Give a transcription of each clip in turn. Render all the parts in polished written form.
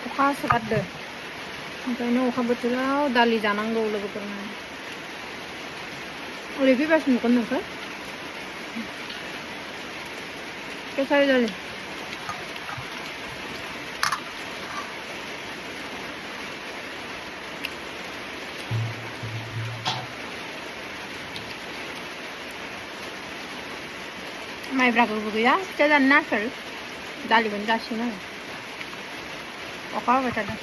अखा सोगारदो ओंखायनो अखा बोथोराव दालि जानांगौ लोगोफोरना ओरै फैबासो नुगोन नोंखौ केसारि दालि माइब्राखौबो गैया फिथा जानो ना आसोल दालिखौनो जासिगोन आरो अखा हाबाय थादों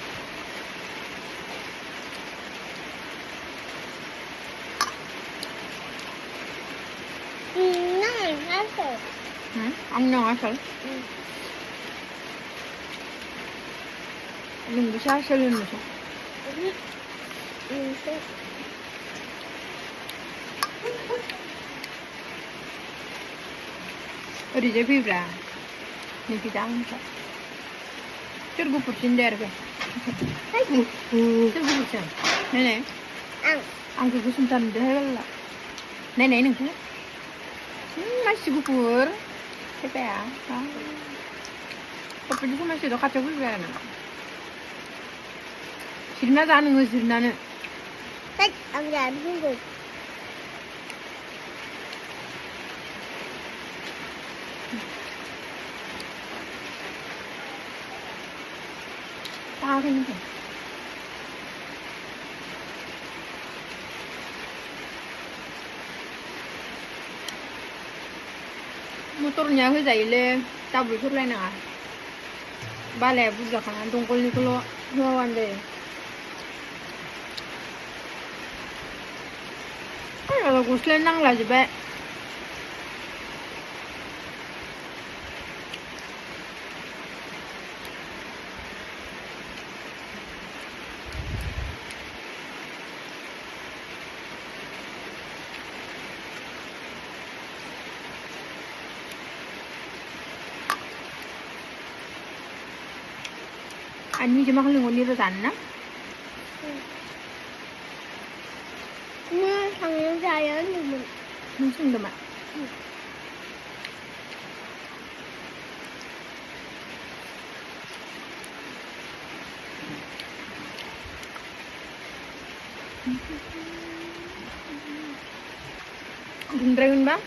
आंनि नङा आसोल नोंबोसो आसोल होनोसो ओरैजाय फैब्रा नैखिजा आंनिखौ सोर गुफुरसिन दे आरो सोर गुफुरसिन नायनाय आंखौ गोसोमथार नुदोंहाय बाला नायनाय नोंखौ मानसि गुफुर फैबाया क'फिनिखौ मानसिल' खाथियाव फैबाय आरो जिरना जा नोङो जिरनानो आं जानो बुंगोन ताखैनो मटरनिया होजायोलै डाबुलफोर लायनाङा बालाया बुरजाखाना दंखलनिखौल' होआबानो जायो गस्लायानो नांलाजोब्बाय Ani cuma kalau ngoni itu sana. Thằng trai đó thì Mình xin được mà. Dragon ba?